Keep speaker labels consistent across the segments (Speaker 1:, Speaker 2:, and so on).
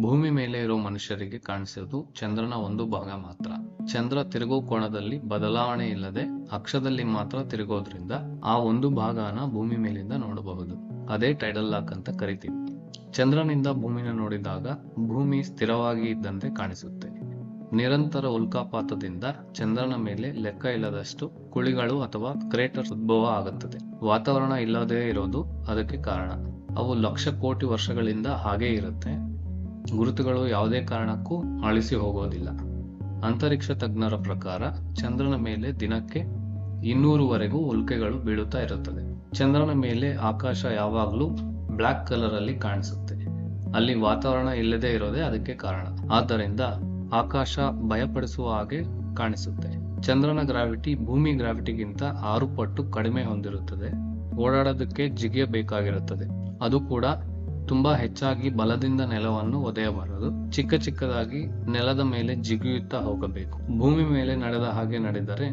Speaker 1: ಭೂಮಿ ಮೇಲೆ ಇರೋ ಮನುಷ್ಯರಿಗೆ ಕಾಣಿಸೋದು ಚಂದ್ರನ ಒಂದು ಭಾಗ ಮಾತ್ರ. ಚಂದ್ರ ತಿರುಗೋ ಕೋಣದಲ್ಲಿ ಬದಲಾವಣೆ ಇಲ್ಲದೆ ಅಕ್ಷದಲ್ಲಿ ಮಾತ್ರ ತಿರುಗೋದ್ರಿಂದ ಆ ಒಂದು ಭಾಗನ ಭೂಮಿ ಮೇಲಿಂದ ನೋಡಬಹುದು. ಅದೇ ಟೈಡಲ್ ಲಾಕ್ ಅಂತ ಕರಿತೀವಿ. ಚಂದ್ರನಿಂದ ಭೂಮಿನ ನೋಡಿದಾಗ ಭೂಮಿ ಸ್ಥಿರವಾಗಿ ಇದ್ದಂತೆ ಕಾಣಿಸುತ್ತೆ. ನಿರಂತರ ಉಲ್ಕಾಪಾತದಿಂದ ಚಂದ್ರನ ಮೇಲೆ ಲೆಕ್ಕ ಇಲ್ಲದಷ್ಟು ಕುಳಿಗಳು ಅಥವಾ ಕ್ರೇಟರ್ ಉದ್ಭವ ಆಗುತ್ತದೆ. ವಾತಾವರಣ ಇಲ್ಲದೇ ಇರೋದು ಅದಕ್ಕೆ ಕಾರಣ. ಅವು ಲಕ್ಷ ಕೋಟಿ ವರ್ಷಗಳಿಂದ ಹಾಗೇ ಇರುತ್ತೆ. ಗುರುತುಗಳು ಯಾವುದೇ ಕಾರಣಕ್ಕೂ ಅಳಿಸಿ ಹೋಗೋದಿಲ್ಲ. ಅಂತರಿಕ್ಷ ತಜ್ಞರ ಪ್ರಕಾರ ಚಂದ್ರನ ಮೇಲೆ ದಿನಕ್ಕೆ 200ವರೆಗೂ ಉಲ್ಕೆಗಳು ಬೀಳುತ್ತಾ ಇರುತ್ತದೆ. ಚಂದ್ರನ ಮೇಲೆ ಆಕಾಶ ಯಾವಾಗ್ಲೂ ಬ್ಲಾಕ್ ಕಲರ್ ಅಲ್ಲಿ ಕಾಣಿಸುತ್ತೆ. ಅಲ್ಲಿ ವಾತಾವರಣ ಇಲ್ಲದೆ ಇರೋದೇ ಅದಕ್ಕೆ ಕಾರಣ. ಆದ್ದರಿಂದ ಆಕಾಶ ಭಯಪಡಿಸುವ ಹಾಗೆ ಕಾಣಿಸುತ್ತೆ. ಚಂದ್ರನ ಗ್ರಾವಿಟಿ ಭೂಮಿ ಗ್ರಾವಿಟಿಗಿಂತ 6 ಪಟ್ಟು ಕಡಿಮೆ ಹೊಂದಿರುತ್ತದೆ. ಓಡಾಡೋದಕ್ಕೆ ಜಿಗಿಯಬೇಕಾಗಿರುತ್ತದೆ. ಅದು ಕೂಡ ತುಂಬಾ ಹೆಚ್ಚಾಗಿ ಬಲದಿಂದ ನೆಲವನ್ನು ಒದೆಯಬಾರದು. ಚಿಕ್ಕದಾಗಿ ನೆಲದ ಮೇಲೆ ಜಿಗಿಯುತ್ತಾ ಹೋಗಬೇಕು. ಭೂಮಿ ಮೇಲೆ ನಡೆದ ಹಾಗೆ ನಡೆದರೆ,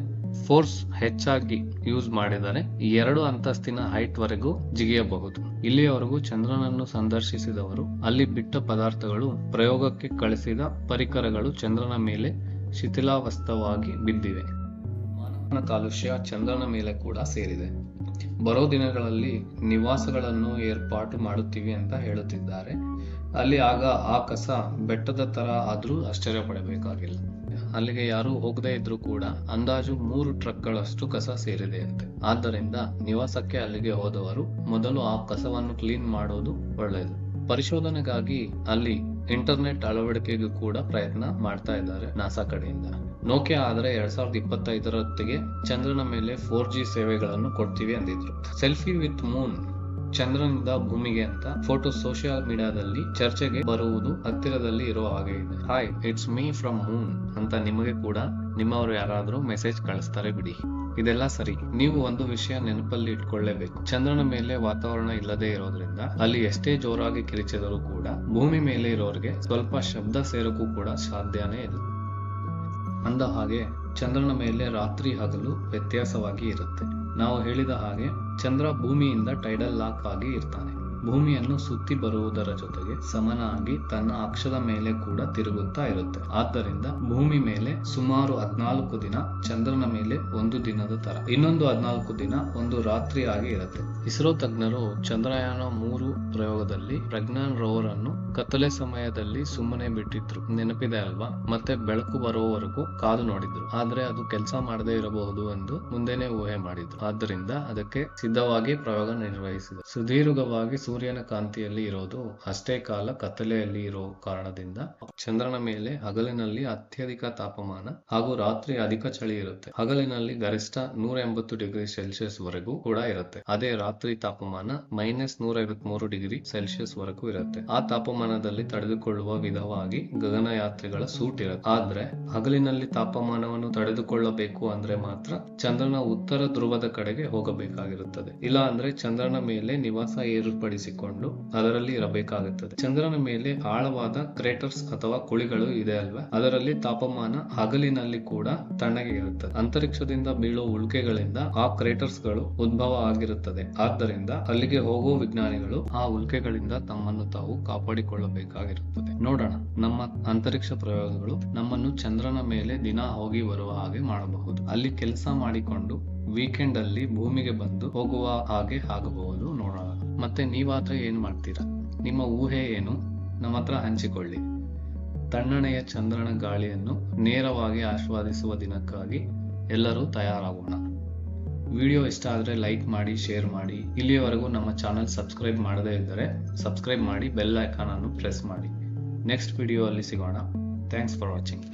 Speaker 1: ಫೋರ್ಸ್ ಹೆಚ್ಚಾಗಿ ಯೂಸ್ ಮಾಡಿದರೆ 2 ಅಂತಸ್ತಿನ ಹೈಟ್ ವರೆಗೂ ಜಿಗಿಯಬಹುದು. ಇಲ್ಲಿಯವರೆಗೂ ಚಂದ್ರನನ್ನು ಸಂದರ್ಶಿಸಿದವರು ಅಲ್ಲಿ ಬಿಟ್ಟ ಪದಾರ್ಥಗಳು, ಪ್ರಯೋಗಕ್ಕೆ ಕಳಿಸಿದ ಪರಿಕರಗಳು ಚಂದ್ರನ ಮೇಲೆ ಶಿಥಿಲಾವಸ್ಥವಾಗಿ ಬಿದ್ದಿವೆ. ಮಾನವನ ಕಾಲುಷ್ಯ ಚಂದ್ರನ ಮೇಲೆ ಕೂಡ ಸೇರಿದೆ. ಬರೋ ದಿನಗಳಲ್ಲಿ ನಿವಾಸಗಳನ್ನು ಏರ್ಪಾಟು ಮಾಡುತ್ತೀವಿ ಅಂತ ಹೇಳುತ್ತಿದ್ದಾರೆ. ಅಲ್ಲಿ ಆಗ ಆ ಕಸ ಬೆಟ್ಟದ ತರ ಆದ್ರೂ ಆಶ್ಚರ್ಯ ಪಡಬೇಕಾಗಿಲ್ಲ. ಅಲ್ಲಿಗೆ ಯಾರು ಹೋಗದೇ ಇದ್ರೂ ಕೂಡ ಅಂದಾಜು 3 ಟ್ರಕ್ಗಳಷ್ಟು ಕಸ ಸೇರಿದೆ ಅಂತೆ. ಆದ್ದರಿಂದ ನಿವಾಸಕ್ಕೆ ಅಲ್ಲಿಗೆ ಹೋದವರು ಮೊದಲು ಆ ಕಸವನ್ನು ಕ್ಲೀನ್ ಮಾಡೋದು ಒಳ್ಳೆಯದು. ಪರಿಶೋಧನೆಗಾಗಿ ಅಲ್ಲಿ ಇಂಟರ್ನೆಟ್ ಅಳವಡಿಕೆಗೂ ಕೂಡ ಪ್ರಯತ್ನ ಮಾಡ್ತಾ ಇದ್ದಾರೆ ನಾಸಾ ಕಡೆಯಿಂದ. ನೋಕಿಯಾ ಆದ್ರೆ 2025 ಹೊತ್ತಿಗೆ ಚಂದ್ರನ ಮೇಲೆ 4G ಸೇವೆಗಳನ್ನು ಕೊಡ್ತೀವಿ ಅಂದಿದ್ರು. ಸೆಲ್ಫಿ ವಿತ್ ಮೂನ್, ಚಂದ್ರನಿಂದ ಭೂಮಿಗೆ ಅಂತ ಫೋಟೋ ಸೋಷಿಯಲ್ ಮೀಡಿಯಾದಲ್ಲಿ ಚರ್ಚೆಗೆ ಬರುವುದು ಹತ್ತಿರದಲ್ಲಿ ಇರೋ ಹಾಗೆ ಇದೆ. Hi, it's me from Moon ಅಂತ ನಿಮಗೆ ಕೂಡ ನಿಮ್ಮವರು ಯಾರಾದ್ರೂ ಮೆಸೇಜ್ ಕಳಿಸ್ತಾರೆ ಬಿಡಿ. ಇದೆಲ್ಲ ಸರಿ. ನೀವು ಒಂದು ವಿಷಯ ನೆನಪಲ್ಲಿ ಇಟ್ಕೊಳ್ಳೇಬೇಕು. ಚಂದ್ರನ ಮೇಲೆ ವಾತಾವರಣ ಇಲ್ಲದೆ ಇರೋದ್ರಿಂದ ಅಲ್ಲಿ ಎಷ್ಟೇ ಜೋರಾಗಿ ಕಿರಿಚಿದರೂ ಕೂಡ ಭೂಮಿ ಮೇಲೆ ಇರೋರಿಗೆ ಸ್ವಲ್ಪ ಶಬ್ದ ಸೇರೋಕ್ಕೂ ಕೂಡ ಸಾಧ್ಯನೇ ಇಲ್ಲ. ಅಂದ ಹಾಗೆ ಚಂದ್ರನ ಮೇಲೆ ರಾತ್ರಿ ಹಗಲು ವ್ಯತ್ಯಾಸವಾಗಿ ಇರುತ್ತೆ. ನಾವು ಹೇಳಿದ ಹಾಗೆ ಚಂದ್ರ ಭೂಮಿಯಿಂದ ಟೈಡಲ್ ಲಾಕ್ ಆಗಿ ಇರ್ತಾನೆ. ಭೂಮಿಯನ್ನು ಸುತ್ತಿ ಬರುವುದರ ಜೊತೆಗೆ ಸಮನಾಗಿ ತನ್ನ ಅಕ್ಷದ ಮೇಲೆ ಕೂಡ ತಿರುಗುತ್ತಾ ಇರುತ್ತೆ. ಆದ್ದರಿಂದ ಭೂಮಿ ಮೇಲೆ ಸುಮಾರು 14 ದಿನ, ಚಂದ್ರನ ಮೇಲೆ 1 ದಿನದ ತರ. ಇನ್ನೊಂದು 14 ದಿನ ಒಂದು ರಾತ್ರಿ ಆಗಿ ಇರುತ್ತೆ. ಇಸ್ರೋ ತಜ್ಞರು ಚಂದ್ರಯಾನ 3 ಪ್ರಯೋಗದಲ್ಲಿ ಪ್ರಜ್ಞಾನ್ ರೋವರ್ ಅನ್ನು ಕತ್ತಲೆ ಸಮಯದಲ್ಲಿ ಸುಮ್ಮನೆ ಬಿಟ್ಟಿದ್ರು, ನೆನಪಿದೆ ಅಲ್ವಾ? ಮತ್ತೆ ಬೆಳಕು ಬರುವವರೆಗೂ ಕಾದು ನೋಡಿದ್ರು. ಆದ್ರೆ ಅದು ಕೆಲಸ ಮಾಡದೇ ಇರಬಹುದು ಎಂದು ಮುಂದೆನೆ ಊಹೆ ಮಾಡಿದ್ರು. ಆದ್ದರಿಂದ ಅದಕ್ಕೆ ಸಿದ್ಧವಾಗಿ ಪ್ರಯೋಗ ನಿರ್ವಹಿಸಿದರು. ಸುದೀರ್ಘವಾಗಿ ಸೂರ್ಯನ ಕಾಂತಿಯಲ್ಲಿ ಇರೋದು ಅಷ್ಟೇ ಕಾಲ ಕತ್ತಲೆಯಲ್ಲಿ ಇರೋ ಕಾರಣದಿಂದ ಚಂದ್ರನ ಮೇಲೆ ಹಗಲಿನಲ್ಲಿ ಅತ್ಯಧಿಕ ತಾಪಮಾನ ಹಾಗೂ ರಾತ್ರಿ ಅಧಿಕ ಚಳಿ ಇರುತ್ತೆ. ಹಗಲಿನಲ್ಲಿ ಗರಿಷ್ಠ 180 ಡಿಗ್ರಿ ಸೆಲ್ಸಿಯಸ್ ವರೆಗೂ ಕೂಡ ಇರುತ್ತೆ. ಅದೇ ರಾತ್ರಿ ತಾಪಮಾನ -153 ಡಿಗ್ರಿ ಸೆಲ್ಸಿಯಸ್ ವರೆಗೂ ಇರುತ್ತೆ. ಆ ತಾಪಮಾನದಲ್ಲಿ ತಡೆದುಕೊಳ್ಳುವ ವಿಧವಾಗಿ ಗಗನಯಾತ್ರಿಗಳ ಸೂಟ್ ಇರುತ್ತೆ. ಆದ್ರೆ ಹಗಲಿನಲ್ಲಿ ತಾಪಮಾನವನ್ನು ತಡೆದುಕೊಳ್ಳಬೇಕು ಅಂದ್ರೆ ಮಾತ್ರ ಚಂದ್ರನ ಉತ್ತರ ಧ್ರುವದ ಕಡೆಗೆ ಹೋಗಬೇಕಾಗಿರುತ್ತದೆ. ಇಲ್ಲ ಅಂದ್ರೆ ಚಂದ್ರನ ಮೇಲೆ ನಿವಾಸ ಏರ್ಪಡಿಸಿಕೊಂಡು ಅದರಲ್ಲಿ ಇರಬೇಕಾಗುತ್ತದೆ. ಚಂದ್ರನ ಮೇಲೆ ಆಳವಾದ ಕ್ರೇಟರ್ಸ್ ಅಥವಾ ಕುಳಿಗಳು ಇದೆ ಅಲ್ವಾ? ಅದರಲ್ಲಿ ತಾಪಮಾನ ಹಗಲಿನಲ್ಲಿ ಕೂಡ ತಣ್ಣಗೆ ಇರುತ್ತದೆ. ಅಂತರಿಕ್ಷದಿಂದ ಬೀಳೋ ಉಲ್ಕೆಗಳಿಂದ ಆ ಕ್ರೇಟರ್ಸ್ ಗಳು ಉದ್ಭವ ಆಗಿರುತ್ತದೆ. ಆದ್ದರಿಂದ ಅಲ್ಲಿಗೆ ಹೋಗೋ ವಿಜ್ಞಾನಿಗಳು ಆ ಉಲ್ಕೆಗಳಿಂದ ತಮ್ಮನ್ನು ತಾವು ಕಾಪಾಡಿಕೊಳ್ಳಬೇಕಾಗಿರುತ್ತದೆ. ನೋಡೋಣ, ನಮ್ಮ ಅಂತರಿಕ್ಷ ಪ್ರಯೋಗಗಳು ನಮ್ಮನ್ನು ಚಂದ್ರನ ಮೇಲೆ ದಿನ ಹೋಗಿ ಬರುವ ಹಾಗೆ ಮಾಡಬಹುದು. ಅಲ್ಲಿ ಕೆಲಸ ಮಾಡಿಕೊಂಡು ವೀಕೆಂಡ್ ಅಲ್ಲಿ ಭೂಮಿಗೆ ಬಂದು ಹೋಗುವ ಹಾಗೆ ಆಗಬಹುದು. ನೋಡೋಣ. ಮತ್ತೆ ನೀವಾದ್ರೆ ಏನ್ ಮಾಡ್ತೀರಾ? ನಿಮ್ಮ ಊಹೆ ಏನು? ನಮ್ಮ ಹತ್ರ ಹಂಚಿಕೊಳ್ಳಿ. ತಣ್ಣನೆಯ ಚಂದ್ರನ ಗಾಳಿಯನ್ನು ನೇರವಾಗಿ ಆಸ್ವಾದಿಸುವ ದಿನಕ್ಕಾಗಿ ಎಲ್ಲರೂ ತಯಾರಾಗೋಣ. ವಿಡಿಯೋ ಇಷ್ಟ ಆದ್ರೆ ಲೈಕ್ ಮಾಡಿ, ಶೇರ್ ಮಾಡಿ. ಇಲ್ಲಿಯವರೆಗೂ ನಮ್ಮ ಚಾನೆಲ್ ಸಬ್ಸ್ಕ್ರೈಬ್ ಮಾಡದೇ ಇದ್ದರೆ ಸಬ್ಸ್ಕ್ರೈಬ್ ಮಾಡಿ, ಬೆಲ್ ಐಕಾನ್ ಅನ್ನು ಪ್ರೆಸ್ ಮಾಡಿ. ನೆಕ್ಸ್ಟ್ ವಿಡಿಯೋ ಅಲ್ಲಿ ಸಿಗೋಣ. Thanks for watching.